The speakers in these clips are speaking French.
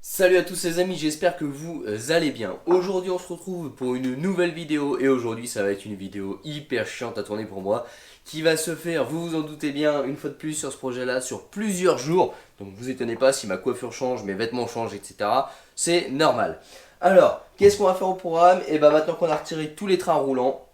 Salut à tous les amis, j'espère que vous allez bien. Aujourd'hui on se retrouve pour une nouvelle vidéo et aujourd'hui ça va être une vidéo hyper chiante à tourner pour moi qui va se faire, vous vous en doutez bien, une fois de plus sur ce projet là sur plusieurs jours. Donc vous étonnez pas si ma coiffure change, mes vêtements changent, etc. C'est normal. Alors, qu'est-ce qu'on va faire au programme? Et bah maintenant qu'on a retiré tous les trains roulants,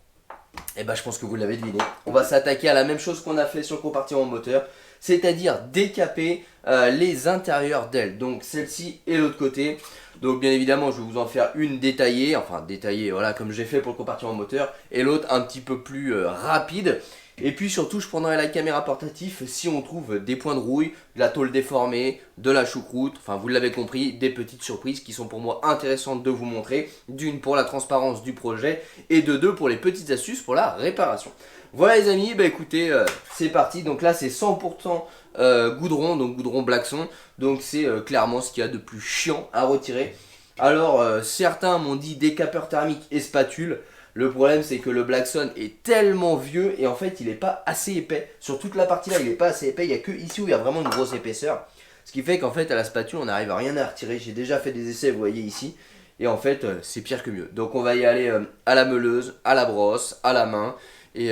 et bah je pense que vous l'avez deviné, on va s'attaquer à la même chose qu'on a fait sur le compartiment moteur, c'est-à-dire décaper les intérieurs d'ailes, donc celle-ci et l'autre côté. Donc bien évidemment je vais vous en faire une détaillée, enfin détaillée voilà comme j'ai fait pour le compartiment moteur, et l'autre un petit peu plus rapide. Et puis surtout je prendrai la caméra portative si on trouve des points de rouille, de la tôle déformée, de la choucroute, enfin vous l'avez compris, des petites surprises qui sont pour moi intéressantes de vous montrer, d'une pour la transparence du projet et de deux pour les petites astuces pour la réparation. Voilà les amis, bah écoutez, c'est parti. Donc là c'est 100% goudron, donc goudron Blackson. Donc c'est clairement ce qu'il y a de plus chiant à retirer. Alors certains m'ont dit décapeur thermique et spatule. Le problème c'est que le Blackson est tellement vieux et en fait il n'est pas assez épais. Sur toute la partie là il n'est pas assez épais, il n'y a que ici où il y a vraiment une grosse épaisseur. Ce qui fait qu'en fait à la spatule on n'arrive à rien à retirer. J'ai déjà fait des essais, vous voyez ici. Et en fait c'est pire que mieux. Donc on va y aller à la meuleuse, à la brosse, à la main. Et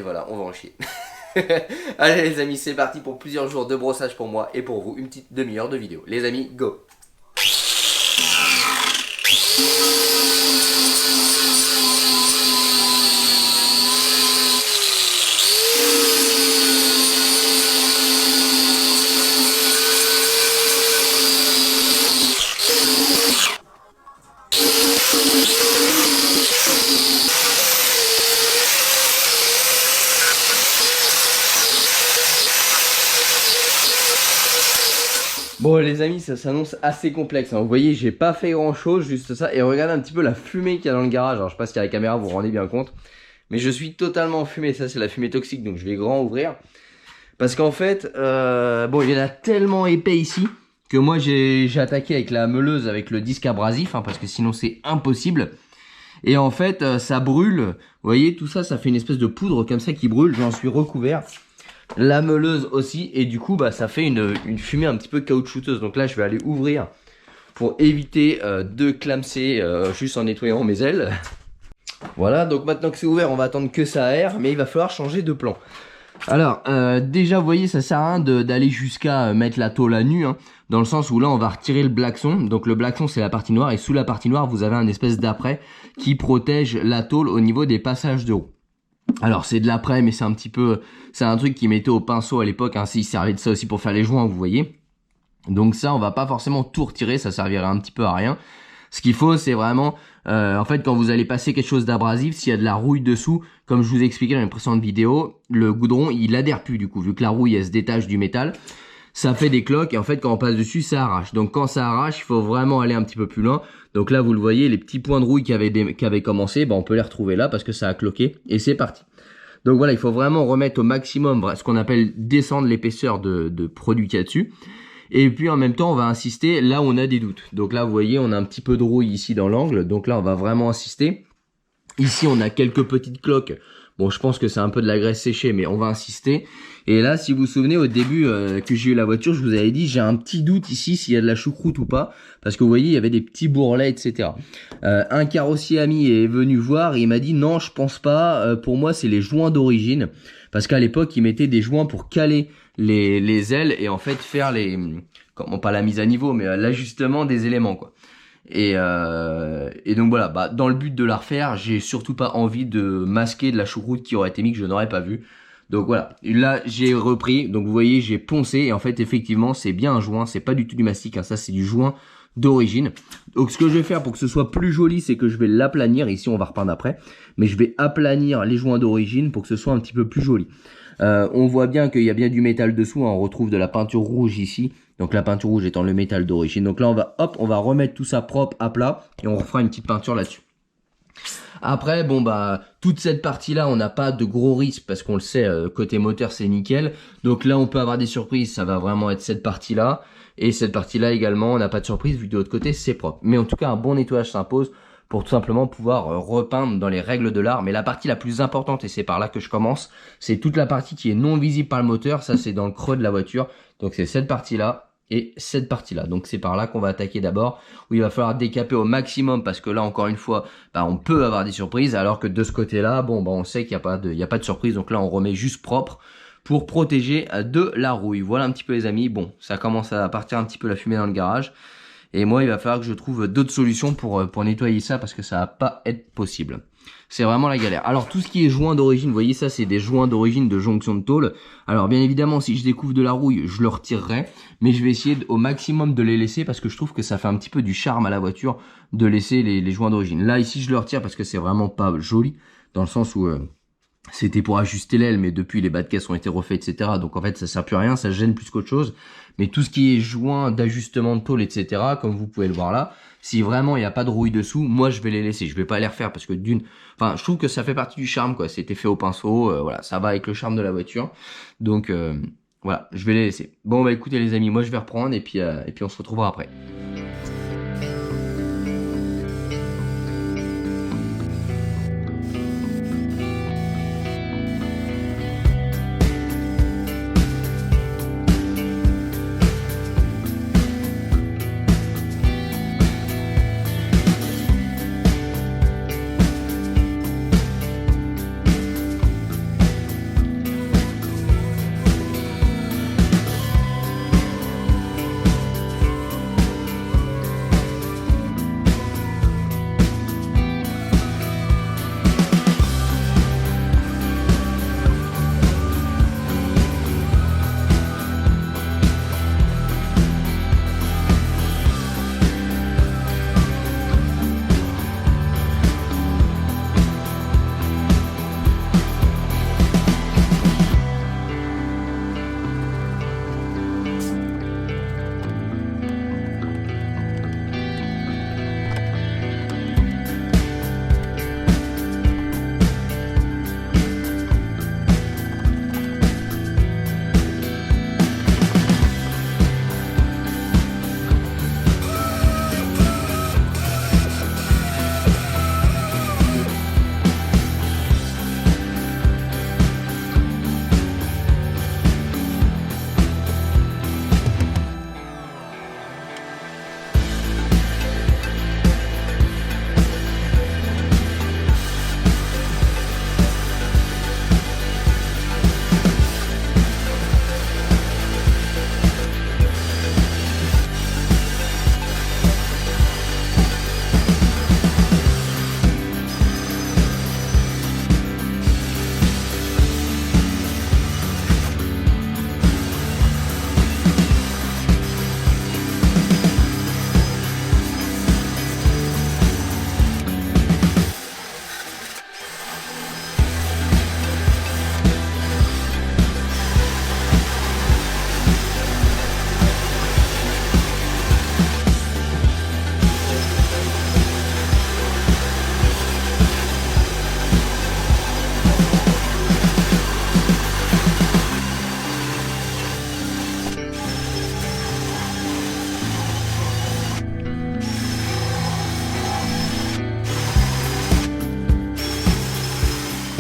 voilà, on va en chier. Allez les amis, c'est parti pour plusieurs jours de brossage pour moi et pour vous, une petite demi-heure de vidéo. Les amis, go! Bon les amis, ça s'annonce assez complexe, hein. Vous voyez, j'ai pas fait grand chose, juste ça. Et regardez un petit peu la fumée qu'il y a dans le garage. Alors je sais pas si à la caméra vous vous rendez bien compte, mais je suis totalement fumé. Ça c'est la fumée toxique, donc je vais grand ouvrir. Parce qu'en fait, bon il y en a tellement épais ici que moi j'ai attaqué avec la meuleuse avec le disque abrasif, hein, parce que sinon c'est impossible. Et en fait ça brûle, vous voyez tout ça, ça fait une espèce de poudre comme ça qui brûle, j'en suis recouvert. La meuleuse aussi, et du coup bah ça fait une fumée un petit peu caoutchouteuse. Donc là je vais aller ouvrir pour éviter de clamser juste en nettoyant mes ailes. Voilà, donc maintenant que c'est ouvert on va attendre que ça aère, mais il va falloir changer de plan. Alors déjà vous voyez ça sert à rien d'aller jusqu'à mettre la tôle à nu, hein, dans le sens où là on va retirer le blackson. Donc le blackson c'est la partie noire, et sous la partie noire vous avez un espèce d'après qui protège la tôle au niveau des passages de roue. Alors c'est de l'après, mais c'est un petit peu, c'est un truc qui mettait au pinceau à l'époque, hein, il servait de ça aussi pour faire les joints, vous voyez. Donc ça on va pas forcément tout retirer, ça servirait un petit peu à rien. Ce qu'il faut c'est vraiment, en fait quand vous allez passer quelque chose d'abrasif, s'il y a de la rouille dessous, comme je vous ai expliqué dans une précédente vidéo, le goudron il adhère plus du coup, vu que la rouille elle se détache du métal. Ça fait des cloques et en fait quand on passe dessus ça arrache. Donc quand ça arrache il faut vraiment aller un petit peu plus loin. Donc là vous le voyez, les petits points de rouille qui avaient commencé, bah, on peut les retrouver là parce que ça a cloqué et c'est parti. Donc voilà, il faut vraiment remettre au maximum ce qu'on appelle descendre l'épaisseur de produit qu'il y a dessus. Et puis en même temps on va insister là où on a des doutes. Donc là vous voyez on a un petit peu de rouille ici dans l'angle, donc là on va vraiment insister. Ici on a quelques petites cloques. Bon je pense que c'est un peu de la graisse séchée, mais on va insister. Et là si vous vous souvenez au début que j'ai eu la voiture, je vous avais dit j'ai un petit doute ici s'il y a de la choucroute ou pas. Parce que vous voyez il y avait des petits bourrelets etc. Un carrossier ami est venu voir et il m'a dit non je pense pas, pour moi c'est les joints d'origine. Parce qu'à l'époque il mettait des joints pour caler les ailes et en fait faire les, comment, pas la mise à niveau mais l'ajustement des éléments quoi. Et donc voilà, bah, dans le but de la refaire, j'ai surtout pas envie de masquer de la choucroute qui aurait été mise que je n'aurais pas vu. Donc voilà, là j'ai repris, donc vous voyez j'ai poncé et en fait effectivement c'est bien un joint, c'est pas du tout du mastic, hein, ça c'est du joint d'origine. Donc ce que je vais faire pour que ce soit plus joli, c'est que je vais l'aplanir, ici on va repeindre après, mais je vais aplanir les joints d'origine pour que ce soit un petit peu plus joli. On voit bien qu'il y a bien du métal dessous, hein, on retrouve de la peinture rouge ici, donc la peinture rouge étant le métal d'origine. Donc là on va, hop, on va remettre tout ça propre à plat et on refera une petite peinture là-dessus. Après bon bah toute cette partie là on n'a pas de gros risques parce qu'on le sait, côté moteur c'est nickel. Donc là on peut avoir des surprises, ça va vraiment être cette partie là. Et cette partie là également on n'a pas de surprise vu que de l'autre côté c'est propre. Mais en tout cas un bon nettoyage s'impose pour tout simplement pouvoir repeindre dans les règles de l'art. Mais la partie la plus importante, et c'est par là que je commence, c'est toute la partie qui est non visible par le moteur. Ça c'est dans le creux de la voiture. Donc c'est cette partie là et cette partie-là. Donc c'est par là qu'on va attaquer d'abord, où il va falloir décaper au maximum, parce que là, encore une fois, on peut avoir des surprises, alors que de ce côté-là, bon, on sait qu'il n'y a pas de surprise, donc là, on remet juste propre pour protéger de la rouille. Voilà un petit peu les amis, bon, ça commence à partir un petit peu la fumée dans le garage, et moi, il va falloir que je trouve d'autres solutions pour nettoyer ça, parce que ça va pas être possible. C'est vraiment la galère. Alors tout ce qui est joint d'origine, vous voyez ça c'est des joints d'origine de jonction de tôle. Alors bien évidemment si je découvre de la rouille je le retirerai, mais je vais essayer au maximum de les laisser parce que je trouve que ça fait un petit peu du charme à la voiture de laisser les joints d'origine. Là ici je le retire parce que c'est vraiment pas joli, dans le sens où c'était pour ajuster l'aile, mais depuis les bas de caisse ont été refaits, etc. Donc en fait ça sert plus à rien, ça gêne plus qu'autre chose. Mais tout ce qui est joint d'ajustement de tôle, etc., comme vous pouvez le voir là, si vraiment il n'y a pas de rouille dessous, moi je vais les laisser. Je vais pas les refaire parce que je trouve que ça fait partie du charme, quoi. C'était fait au pinceau, voilà, ça va avec le charme de la voiture. Donc voilà, je vais les laisser. Bon bah écoutez les amis, moi je vais reprendre et puis on se retrouvera après.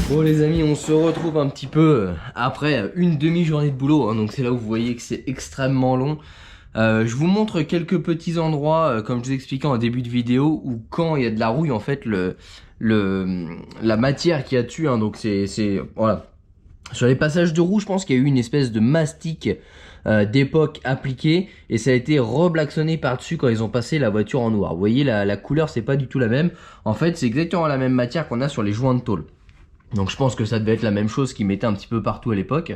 Bon les amis, on se retrouve un petit peu après une demi-journée de boulot, hein, donc c'est là où vous voyez que c'est extrêmement long. Je vous montre quelques petits endroits, comme je vous expliquais en début de vidéo, où quand il y a de la rouille, en fait, la matière qu'il y a dessus, hein, donc voilà. Sur les passages de roue, je pense qu'il y a eu une espèce de mastic d'époque appliqué, et ça a été reblacksonné par-dessus quand ils ont passé la voiture en noir. Vous voyez, la couleur, c'est pas du tout la même. En fait, c'est exactement la même matière qu'on a sur les joints de tôle. Donc je pense que ça devait être la même chose qu'ils mettaient un petit peu partout à l'époque.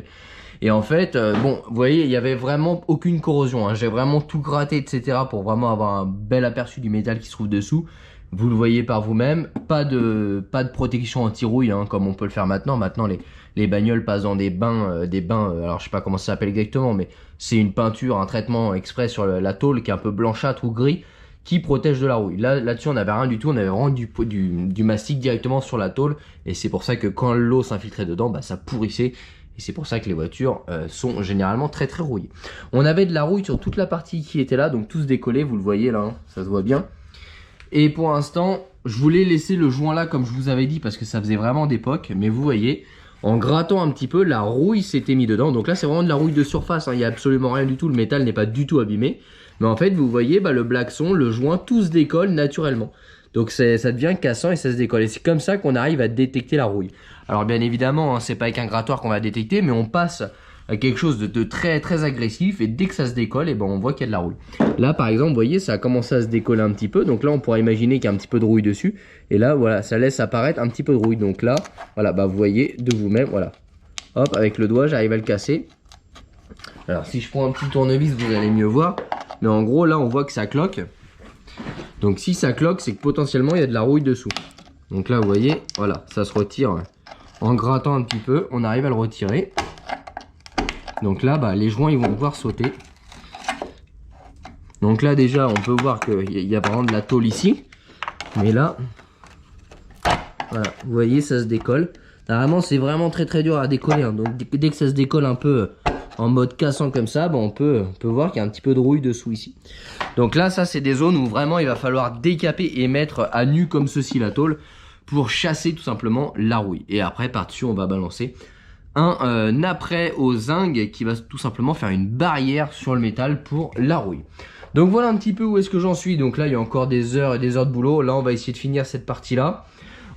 Et en fait, bon, vous voyez, il y avait vraiment aucune corrosion, hein. J'ai vraiment tout gratté, etc. pour vraiment avoir un bel aperçu du métal qui se trouve dessous. Vous le voyez par vous-même. Pas de protection anti-rouille, hein, comme on peut le faire maintenant. Maintenant, les bagnoles passent dans des bains, alors je sais pas comment ça s'appelle exactement, mais c'est une peinture, un traitement exprès sur la tôle qui est un peu blanchâtre ou gris, qui protège de la rouille. Là-dessus, on n'avait rien du tout, on avait vraiment du mastic directement sur la tôle, et c'est pour ça que quand l'eau s'infiltrait dedans, bah, ça pourrissait, et c'est pour ça que les voitures sont généralement très très rouillées. On avait de la rouille sur toute la partie qui était là, donc tous décollés, vous le voyez là, hein, ça se voit bien. Et pour l'instant, je voulais laisser le joint là comme je vous avais dit, parce que ça faisait vraiment d'époque, mais vous voyez, en grattant un petit peu, la rouille s'était mise dedans. Donc là, c'est vraiment de la rouille de surface, hein. Il n'y a absolument rien du tout, le métal n'est pas du tout abîmé. Mais en fait, vous voyez, le blackson, le joint, tout se décolle naturellement. Donc ça devient cassant et ça se décolle. Et c'est comme ça qu'on arrive à détecter la rouille. Alors bien évidemment, hein, c'est pas avec un grattoir qu'on va détecter, mais on passe à quelque chose de très très agressif. Et dès que ça se décolle, et ben on voit qu'il y a de la rouille. Là par exemple, vous voyez, ça a commencé à se décoller un petit peu. Donc là, on pourrait imaginer qu'il y a un petit peu de rouille dessus. Et là, voilà, ça laisse apparaître un petit peu de rouille. Donc là, voilà, vous voyez de vous-même, voilà. Hop, avec le doigt, j'arrive à le casser. Alors si je prends un petit tournevis, vous allez mieux voir. Mais en gros, là, on voit que ça cloque. Donc si ça cloque, c'est que potentiellement, il y a de la rouille dessous. Donc là, vous voyez, voilà, ça se retire en grattant un petit peu. On arrive à le retirer. Donc là, les joints, ils vont pouvoir sauter. Donc là, déjà, on peut voir qu'il y a vraiment de la tôle ici. Mais là, voilà, vous voyez, ça se décolle. Normalement, c'est vraiment très très dur à décoller, hein. Donc dès que ça se décolle un peu en mode cassant comme ça, on peut voir qu'il y a un petit peu de rouille dessous ici. Donc là, ça c'est des zones où vraiment il va falloir décaper et mettre à nu comme ceci la tôle pour chasser tout simplement la rouille. Et après, par-dessus, on va balancer un apprêt au zinc qui va tout simplement faire une barrière sur le métal pour la rouille. Donc voilà un petit peu où est-ce que j'en suis. Donc là, il y a encore des heures et des heures de boulot. Là, on va essayer de finir cette partie-là.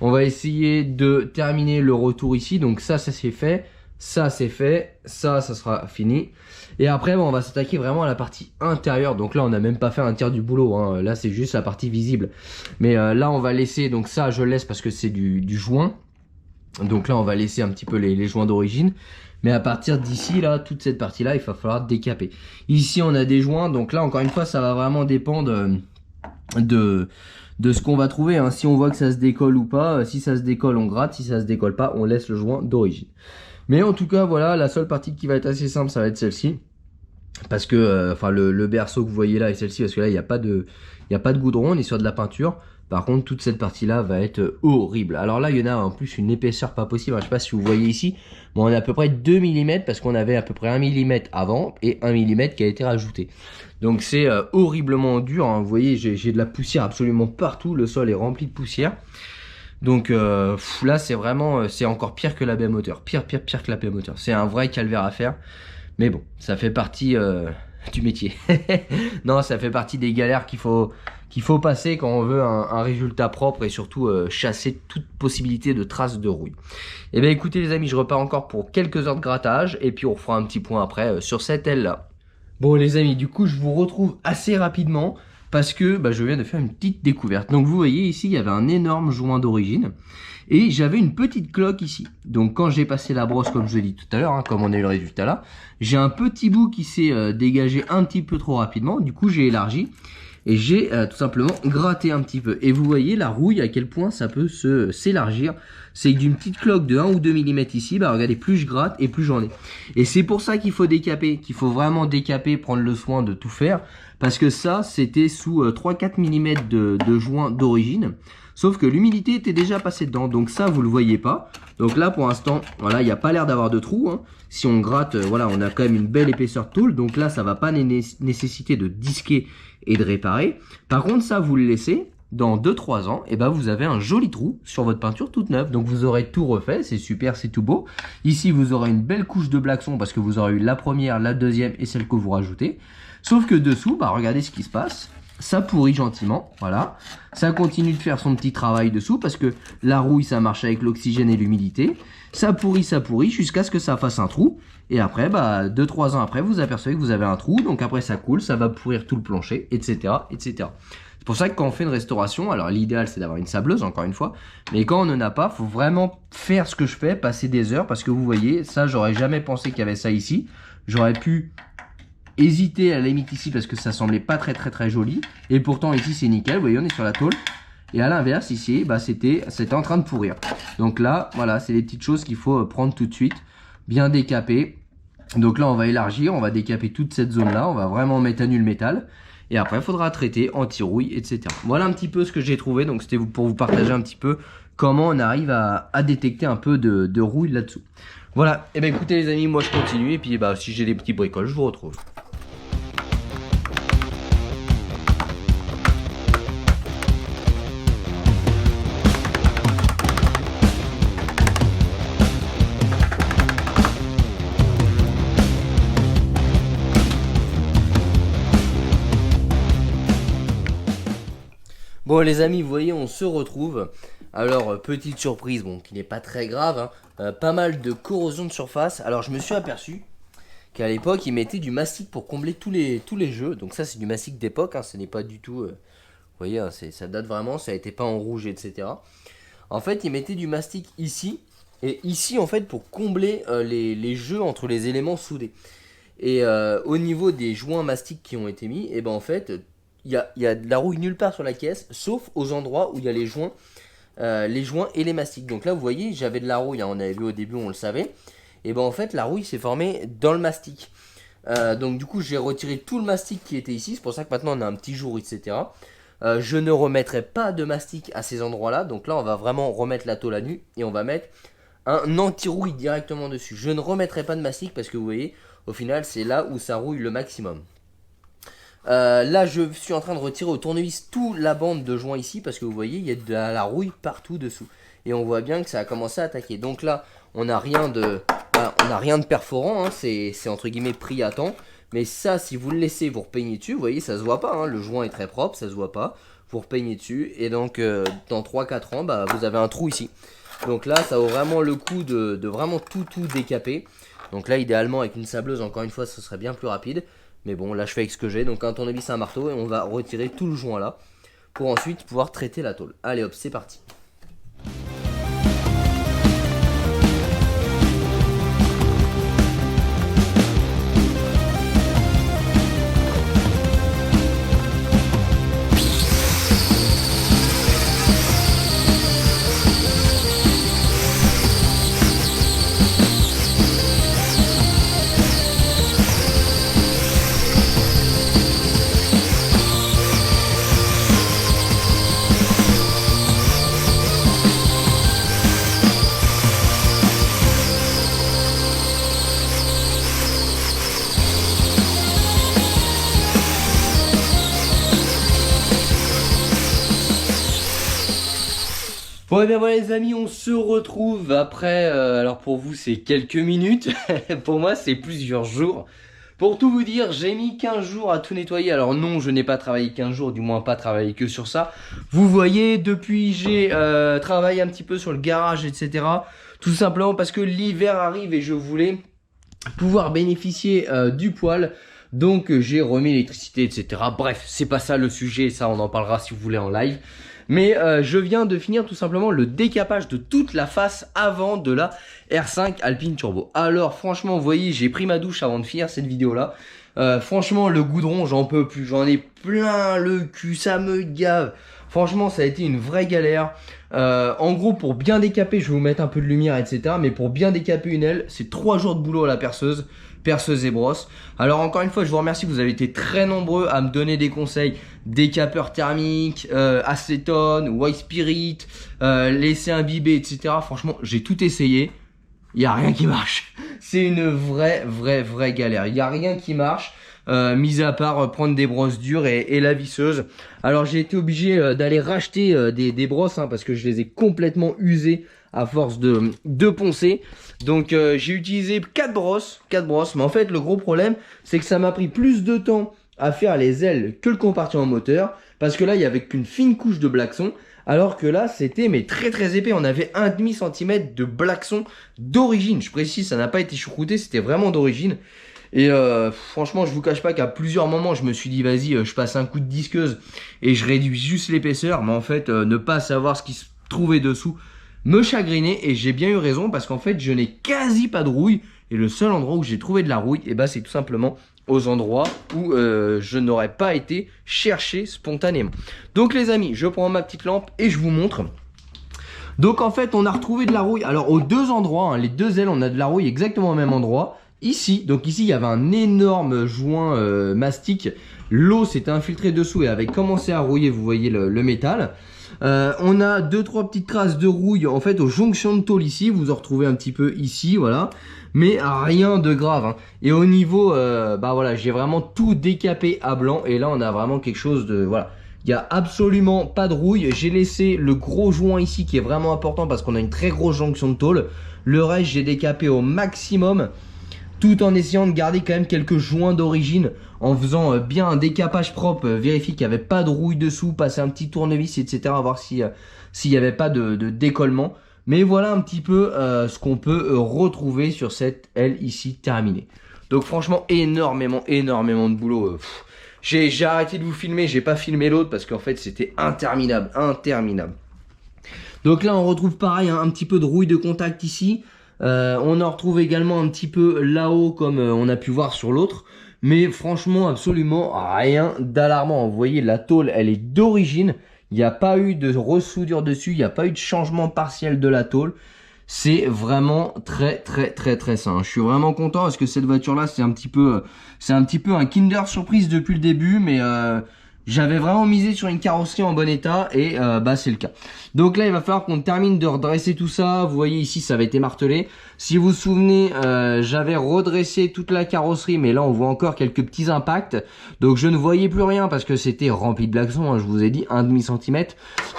On va essayer de terminer le retour ici. Donc ça c'est fait. Ça c'est fait. Ça sera fini. Et après, on va s'attaquer vraiment à la partie intérieure. Donc là, on n'a même pas fait un tiers du boulot, hein. Là, c'est juste la partie visible. Mais là, on va laisser... Donc ça, je laisse parce que c'est du joint. Donc là, on va laisser un petit peu les joints d'origine. Mais à partir d'ici, là, toute cette partie-là, il va falloir décaper. Ici, on a des joints. Donc là, encore une fois, ça va vraiment dépendre de ce qu'on va trouver, hein. Si on voit que ça se décolle ou pas. Si ça se décolle, on gratte. Si ça se décolle pas, on laisse le joint d'origine. Mais en tout cas, voilà, la seule partie qui va être assez simple, ça va être celle-ci. Parce que, le berceau que vous voyez là et celle-ci, parce que là, il n'y a pas de goudron, on est sur de la peinture. Par contre, toute cette partie-là va être horrible. Alors là, il y en a en plus une épaisseur pas possible. Je ne sais pas si vous voyez ici. Bon, on a à peu près 2 mm parce qu'on avait à peu près 1 mm avant et 1 mm qui a été rajouté. Donc c'est horriblement dur, hein. Vous voyez, j'ai de la poussière absolument partout. Le sol est rempli de poussière. Donc là, c'est vraiment, c'est encore pire que la BM moteur. Pire que la BM moteur. C'est un vrai calvaire à faire. Mais bon, ça fait partie du métier. Non, ça fait partie des galères qu'il faut passer quand on veut un résultat propre et surtout chasser toute possibilité de traces de rouille. Et bien écoutez les amis, je repars encore pour quelques heures de grattage et puis on refera un petit point après sur cette aile là. Bon les amis, du coup je vous retrouve assez rapidement parce que je viens de faire une petite découverte. Donc vous voyez ici, il y avait un énorme joint d'origine et j'avais une petite cloque ici. Donc quand j'ai passé la brosse comme je l'ai dit tout à l'heure, hein, comme on a eu le résultat là, j'ai un petit bout qui s'est dégagé un petit peu trop rapidement. Du coup j'ai élargi et j'ai tout simplement gratté un petit peu. Et vous voyez la rouille à quel point ça peut s'élargir. C'est d'une petite cloque de 1 ou 2 mm ici, regardez, plus je gratte et plus j'en ai. Et c'est pour ça qu'il faut décaper, qu'il faut vraiment décaper, prendre le soin de tout faire. Parce que ça, c'était sous 3-4 mm de joint d'origine. Sauf que l'humidité était déjà passée dedans. Donc ça, vous le voyez pas. Donc là, pour l'instant, voilà, il n'y a pas l'air d'avoir de trou, hein. Si on gratte, voilà, on a quand même une belle épaisseur de tôle. Donc là, ça va pas nécessiter de disquer et de réparer. Par contre, ça, vous le laissez. Dans 2-3 ans, et vous avez un joli trou sur votre peinture toute neuve. Donc vous aurez tout refait, c'est super, c'est tout beau. Ici, vous aurez une belle couche de blackson parce que vous aurez eu la première, la deuxième et celle que vous rajoutez. Sauf que dessous, regardez ce qui se passe. Ça pourrit gentiment, voilà. Ça continue de faire son petit travail dessous parce que la rouille, ça marche avec l'oxygène et l'humidité. Ça pourrit jusqu'à ce que ça fasse un trou. Et après, 2-3 ans après, vous apercevez que vous avez un trou. Donc après, ça coule, ça va pourrir tout le plancher, etc., etc. C'est pour ça que quand on fait une restauration, alors l'idéal c'est d'avoir une sableuse encore une fois, mais quand on n'en a pas, faut vraiment faire ce que je fais, passer des heures, parce que vous voyez, ça j'aurais jamais pensé qu'il y avait ça ici. J'aurais pu hésiter à la limite ici parce que ça semblait pas très joli, et pourtant ici c'est nickel, vous voyez on est sur la tôle, et à l'inverse ici, c'était en train de pourrir. Donc là, voilà, c'est les petites choses qu'il faut prendre tout de suite, bien décaper. Donc là on va élargir, on va décaper toute cette zone là, on va vraiment mettre à nu le métal. Et après, il faudra traiter, anti-rouille, etc. Voilà un petit peu ce que j'ai trouvé. Donc, c'était pour vous partager un petit peu comment on arrive à détecter un peu de rouille là-dessous. Voilà. Et bien, écoutez les amis, moi je continue. Et puis, si j'ai des petits bricoles, je vous retrouve. Bon les amis, vous voyez, on se retrouve. Alors petite surprise, bon qui n'est pas très grave, hein. Pas mal de corrosion de surface. Alors je me suis aperçu qu'à l'époque ils mettaient du mastic pour combler tous les jeux. Donc ça c'est du mastic d'époque, hein. Ce n'est pas du tout, vous voyez, hein, ça date vraiment, ça a été peint en rouge, etc. En fait ils mettaient du mastic ici et ici en fait pour combler les jeux entre les éléments soudés. Et au niveau des joints mastic qui ont été mis, et ben en fait il y a de la rouille nulle part sur la caisse, sauf aux endroits où il y a les joints et les mastiques. Donc là vous voyez, j'avais de la rouille, hein, on avait vu au début, on le savait. Et ben en fait la rouille s'est formée dans le mastic. Donc du coup j'ai retiré tout le mastic qui était ici, c'est pour ça que maintenant on a un petit jour, etc. Je ne remettrai pas de mastic à ces endroits là, donc là on va vraiment remettre la tôle à nu et on va mettre un anti-rouille directement dessus. Je ne remettrai pas de mastic parce que vous voyez, au final c'est là où ça rouille le maximum. Là je suis en train de retirer au tournevis toute la bande de joints ici parce que vous voyez il y a de la rouille partout dessous et on voit bien que ça a commencé à attaquer. Donc là on n'a rien de perforant, hein, c'est entre guillemets pris à temps. Mais ça si vous le laissez vous repeignez dessus, vous voyez ça se voit pas, hein, le joint est très propre, ça se voit pas. Vous repeignez dessus et donc dans 3-4 ans bah, vous avez un trou ici. Donc là ça vaut vraiment le coup de vraiment tout décaper. Donc là idéalement avec une sableuse, encore une fois ce serait bien plus rapide. Mais bon, là je fais avec ce que j'ai, donc un tournevis, un marteau, et on va retirer tout le joint là, pour ensuite pouvoir traiter la tôle. Allez hop, c'est parti. Bon et bien voilà les amis, on se retrouve après, alors pour vous c'est quelques minutes, pour moi c'est plusieurs jours. Pour tout vous dire, j'ai mis 15 jours à tout nettoyer. Alors non, je n'ai pas travaillé 15 jours, du moins pas travaillé que sur ça. Vous voyez, depuis j'ai travaillé un petit peu sur le garage, etc. Tout simplement parce que l'hiver arrive et je voulais pouvoir bénéficier du poêle. Donc j'ai remis l'électricité, etc. Bref, c'est pas ça le sujet, ça on en parlera si vous voulez en live. Mais je viens de finir tout simplement le décapage de toute la face avant de la R5 Alpine Turbo. Alors franchement, vous voyez, j'ai pris ma douche avant de finir cette vidéo là. Franchement, le goudron, j'en peux plus. J'en ai plein le cul, ça me gave. Franchement, ça a été une vraie galère. En gros, pour bien décaper, je vais vous mettre un peu de lumière, etc. Mais pour bien décaper une aile, c'est 3 jours de boulot à la perceuse et brosse. Alors encore une fois je vous remercie, vous avez été très nombreux à me donner des conseils, décapeur thermique, acétone, white spirit, laisser imbiber, etc. Franchement j'ai tout essayé, il n'y a rien qui marche. C'est une vraie galère, il n'y a rien qui marche, mis à part prendre des brosses dures et la visseuse. Alors j'ai été obligé d'aller racheter des brosses, hein, parce que je les ai complètement usées à force de poncer. Donc j'ai utilisé 4 brosses, mais en fait le gros problème c'est que ça m'a pris plus de temps à faire les ailes que le compartiment moteur, parce que là il y avait qu'une fine couche de blackson, alors que là c'était mais très épais. On avait 1,5 cm de blackson d'origine, je précise, ça n'a pas été choucrouté, c'était vraiment d'origine. Et franchement je vous cache pas qu'à plusieurs moments je me suis dit vas-y je passe un coup de disqueuse et je réduis juste l'épaisseur, mais en fait ne pas savoir ce qui se trouvait dessous me chagrinait, et j'ai bien eu raison parce qu'en fait je n'ai quasi pas de rouille, et le seul endroit où j'ai trouvé de la rouille, et bah c'est tout simplement aux endroits où je n'aurais pas été chercher spontanément. Donc les amis, je prends ma petite lampe et je vous montre. Donc en fait on a retrouvé de la rouille, alors aux deux endroits, hein, les deux ailes on a de la rouille exactement au même endroit. Ici, donc ici il y avait un énorme joint mastic, l'eau s'était infiltrée dessous et avait commencé à rouiller, vous voyez le métal. On a 2-3 petites traces de rouille en fait aux jonctions de tôle ici, vous en retrouvez un petit peu ici, voilà, mais rien de grave, hein. Et au niveau, bah voilà, j'ai vraiment tout décapé à blanc, et là on a vraiment quelque chose de, voilà, il n'y a absolument pas de rouille. J'ai laissé le gros joint ici qui est vraiment important parce qu'on a une très grosse jonction de tôle. Le reste j'ai décapé au maximum. tout en essayant de garder quand même quelques joints d'origine, en faisant bien un décapage propre, vérifier qu'il n'y avait pas de rouille dessous, passer un petit tournevis, etc. Voir s'il n'y avait pas de décollement. Mais voilà un petit peu ce qu'on peut retrouver sur cette aile ici terminée. Donc franchement, énormément de boulot. J'ai arrêté de vous filmer, j'ai pas filmé l'autre parce qu'en fait c'était interminable. Donc là on retrouve pareil un petit peu de rouille de contact ici. On en retrouve également un petit peu là-haut comme on a pu voir sur l'autre. Mais franchement absolument rien d'alarmant. Vous voyez la tôle elle est d'origine. Il n'y a pas eu de ressoudure dessus. Il n'y a pas eu de changement partiel de la tôle. C'est vraiment très sain. Je suis vraiment content parce que cette voiture là c'est un petit peu un Kinder surprise depuis le début. Mais j'avais vraiment misé sur une carrosserie en bon état et bah c'est le cas. Donc là il va falloir qu'on termine de redresser tout ça. Vous voyez ici ça avait été martelé. Si vous vous souvenez j'avais redressé toute la carrosserie mais là on voit encore quelques petits impacts. Donc je ne voyais plus rien parce que c'était rempli de blacksons, hein, je vous ai dit 1,5 centimètre.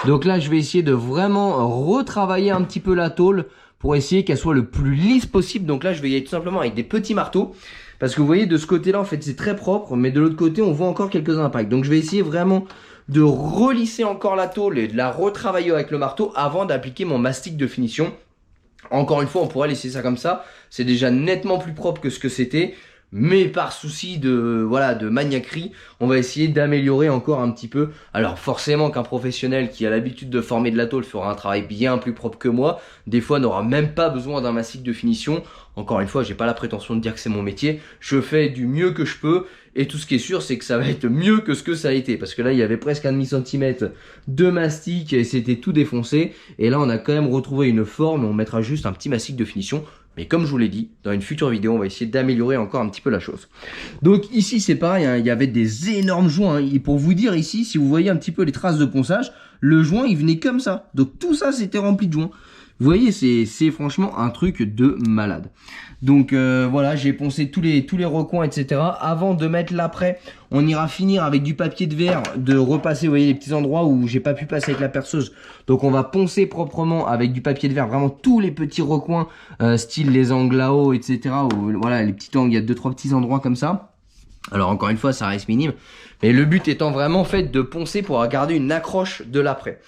Donc là je vais essayer de vraiment retravailler un petit peu la tôle pour essayer qu'elle soit le plus lisse possible. Donc là je vais y aller tout simplement avec des petits marteaux. Parce que vous voyez de ce côté là en fait c'est très propre, mais de l'autre côté on voit encore quelques impacts. Donc je vais essayer vraiment de relisser encore la tôle et de la retravailler avec le marteau avant d'appliquer mon mastic de finition. Encore une fois on pourrait laisser ça comme ça, c'est déjà nettement plus propre que ce que c'était. Mais par souci de maniaquerie, on va essayer d'améliorer encore un petit peu. Alors forcément qu'un professionnel qui a l'habitude de former de la tôle fera un travail bien plus propre que moi. Des fois n'aura même pas besoin d'un mastic de finition. Encore une fois, j'ai pas la prétention de dire que c'est mon métier. Je fais du mieux que je peux. Et tout ce qui est sûr, c'est que ça va être mieux que ce que ça a été. Parce que là, il y avait presque 1,5 centimètre de mastic et c'était tout défoncé. Et là, on a quand même retrouvé une forme. On mettra juste un petit mastic de finition. Mais comme je vous l'ai dit, dans une future vidéo, on va essayer d'améliorer encore un petit peu la chose. Donc ici, c'est pareil, hein, il y avait des énormes joints. Hein, et pour vous dire ici, si vous voyez un petit peu les traces de ponçage, le joint, il venait comme ça. Donc tout ça, c'était rempli de joints. Vous voyez, c'est franchement un truc de malade. Donc voilà, j'ai poncé tous les recoins, etc. Avant de mettre l'après, on ira finir avec du papier de verre, de repasser, vous voyez, les petits endroits où j'ai pas pu passer avec la perceuse. Donc on va poncer proprement avec du papier de verre, vraiment tous les petits recoins, style les angles là-haut, etc. Où, voilà, les petits angles, il y a 2-3 petits endroits comme ça. Alors encore une fois, ça reste minime. Mais le but étant vraiment fait de poncer pour garder une accroche de l'après.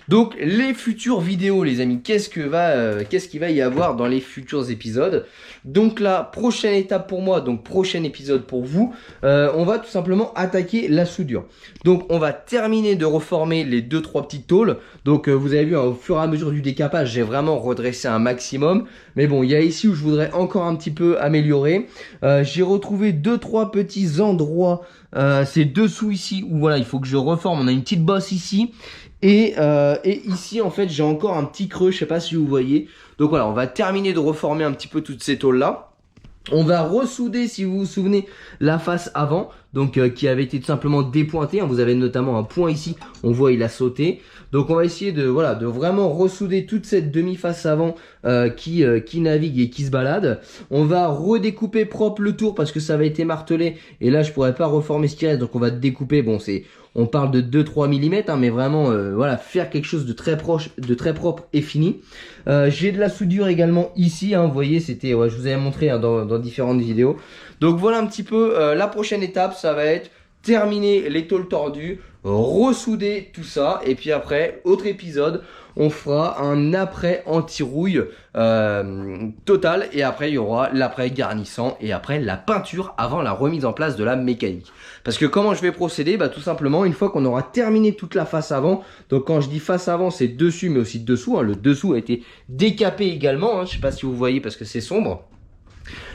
Donc les futures vidéos les amis, qu'est-ce qu'il va y avoir dans les futurs épisodes? Donc la prochaine étape pour moi, donc prochain épisode pour vous, on va tout simplement attaquer la soudure. Donc on va terminer de reformer les 2-3 petites tôles. Donc vous avez vu hein, au fur et à mesure du décapage, j'ai vraiment redressé un maximum. Mais bon, il y a ici où je voudrais encore un petit peu améliorer. J'ai retrouvé 2-3 petits endroits. C'est dessous ici où voilà il faut que je reforme. On a une petite bosse ici et ici en fait j'ai encore un petit creux, je sais pas si vous voyez. Donc voilà, on va terminer de reformer un petit peu toutes ces tôles là. On va ressouder, si vous vous souvenez, la face avant, donc qui avait été tout simplement dépointée. Vous avez notamment un point ici, on voit il a sauté. Donc on va essayer de vraiment ressouder toute cette demi-face avant qui navigue et qui se balade. On va redécouper propre le tour parce que ça avait été martelé. Et là je pourrais pas reformer ce qui reste, donc on va découper. Bon on parle de 2-3 mm, hein, mais vraiment voilà, faire quelque chose de très proche, de très propre et fini. J'ai de la soudure également ici, hein, vous voyez, c'était, je vous avais montré hein, dans différentes vidéos. Donc voilà un petit peu la prochaine étape, ça va être terminer les tôles tordues, ressouder tout ça, et puis après, autre épisode, on fera un après anti-rouille total, et après il y aura l'après garnissant, et après la peinture avant la remise en place de la mécanique. Parce que comment je vais procéder? Bah tout simplement, une fois qu'on aura terminé toute la face avant, donc quand je dis face avant, c'est dessus mais aussi dessous, hein, le dessous a été décapé également, hein, je sais pas si vous voyez parce que c'est sombre.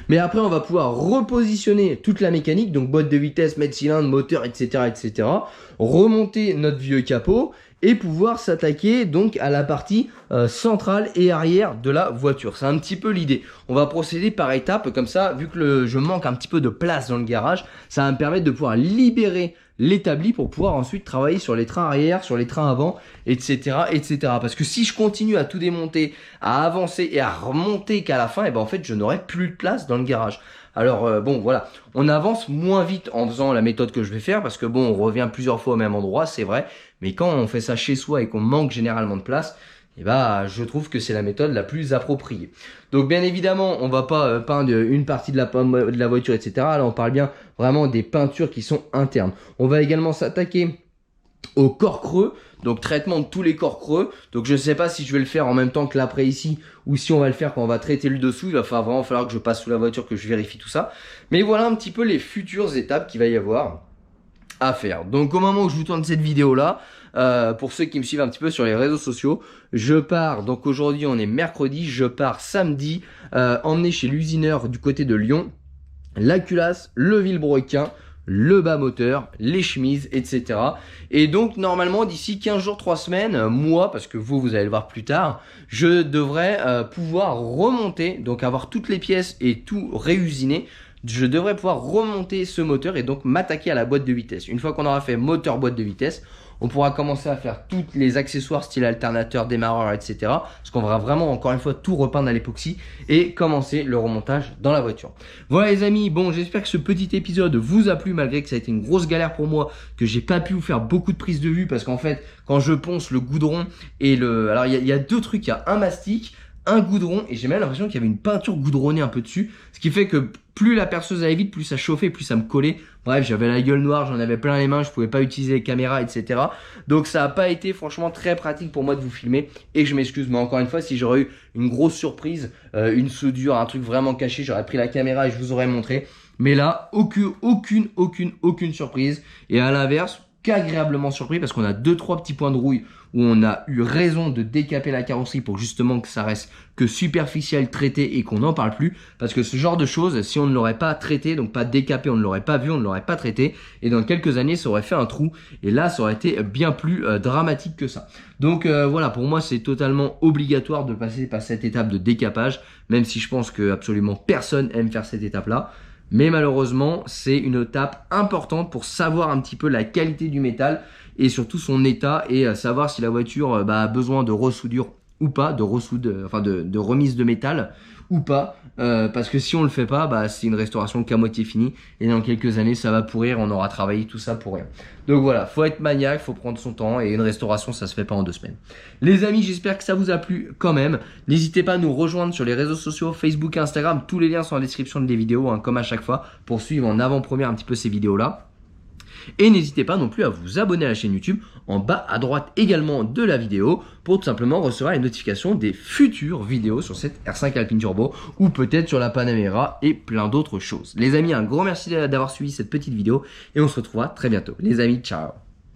Mais après on va pouvoir repositionner toute la mécanique, donc boîte de vitesse, mètre cylindre, moteur, etc. Remonter notre vieux capot et pouvoir s'attaquer donc à la partie centrale et arrière de la voiture. C'est un petit peu l'idée. On va procéder par étapes, comme ça, vu que je manque un petit peu de place dans le garage, ça va me permettre de pouvoir libérer l'établi pour pouvoir ensuite travailler sur les trains arrière, sur les trains avant, etc. Parce que si je continue à tout démonter, à avancer et à remonter qu'à la fin, et ben en fait je n'aurai plus de place dans le garage. Alors bon voilà, on avance moins vite en faisant la méthode que je vais faire parce que bon on revient plusieurs fois au même endroit, c'est vrai, mais quand on fait ça chez soi et qu'on manque généralement de place, et bah je trouve que c'est la méthode la plus appropriée. Donc bien évidemment, on va pas peindre une partie de la voiture, etc. Là, on parle bien vraiment des peintures qui sont internes. On va également s'attaquer au corps creux, donc traitement de tous les corps creux. Donc je ne sais pas si je vais le faire en même temps que l'après ici, ou si on va le faire quand on va traiter le dessous. Il va vraiment falloir que je passe sous la voiture, que je vérifie tout ça. Mais voilà un petit peu les futures étapes qu'il va y avoir à faire. Donc au moment où je vous tourne cette vidéo là, pour ceux qui me suivent un petit peu sur les réseaux sociaux, je pars, donc aujourd'hui on est mercredi, je pars samedi, emmener chez l'usineur du côté de Lyon la culasse, le vilebrequin, le bas moteur, les chemises, etc. Et donc normalement d'ici 15 jours, 3 semaines, moi, parce que vous allez le voir plus tard, je devrais pouvoir remonter, donc avoir toutes les pièces et tout réusiner. Je devrais pouvoir remonter ce moteur et donc m'attaquer à la boîte de vitesse. Une fois qu'on aura fait moteur, boîte de vitesse, on pourra commencer à faire tous les accessoires style alternateur, démarreur, etc. Parce qu'on va vraiment encore une fois tout repeindre à l'époxy et commencer le remontage dans la voiture. Voilà les amis, bon j'espère que ce petit épisode vous a plu malgré que ça a été une grosse galère pour moi, que j'ai pas pu vous faire beaucoup de prises de vue parce qu'en fait quand je ponce le goudron et le... Alors il y a deux trucs, il y a un mastic, un goudron et j'ai même l'impression qu'il y avait une peinture goudronnée un peu dessus, ce qui fait que plus la perceuse allait vite, plus ça chauffait, plus ça me collait. Bref, j'avais la gueule noire, j'en avais plein les mains, je pouvais pas utiliser les caméras, etc. Donc ça a pas été franchement très pratique pour moi de vous filmer et je m'excuse, mais encore une fois, si j'aurais eu une grosse surprise, une soudure, un truc vraiment caché, j'aurais pris la caméra et je vous aurais montré. Mais là, aucune surprise. Et à l'inverse, qu'agréablement surpris parce qu'on a 2-3 petits points de rouille où on a eu raison de décaper la carrosserie pour justement que ça reste que superficiel, traité et qu'on n'en parle plus, parce que ce genre de choses, si on ne l'aurait pas traité, donc pas décapé, on ne l'aurait pas vu, on ne l'aurait pas traité, et dans quelques années ça aurait fait un trou, et là ça aurait été bien plus dramatique que ça. Donc voilà, pour moi c'est totalement obligatoire de passer par cette étape de décapage, même si je pense que absolument personne aime faire cette étape là. Mais malheureusement, c'est une étape importante pour savoir un petit peu la qualité du métal et surtout son état et savoir si la voiture a besoin de ressoudure ou pas, de remise de métal ou pas, parce que si on le fait pas, c'est une restauration qu'à moitié finie et dans quelques années ça va pourrir, on aura travaillé tout ça pour rien. Donc voilà, faut être maniaque, faut prendre son temps et une restauration ça se fait pas en 2 semaines. Les amis, j'espère que ça vous a plu quand même. N'hésitez pas à nous rejoindre sur les réseaux sociaux, Facebook et Instagram, tous les liens sont en description des vidéos, hein, comme à chaque fois, pour suivre en avant-première un petit peu ces vidéos là. Et n'hésitez pas non plus à vous abonner à la chaîne YouTube en bas à droite également de la vidéo pour tout simplement recevoir les notifications des futures vidéos sur cette R5 Alpine Turbo ou peut-être sur la Panamera et plein d'autres choses. Les amis, un grand merci d'avoir suivi cette petite vidéo et on se retrouvera très bientôt. Les amis, ciao!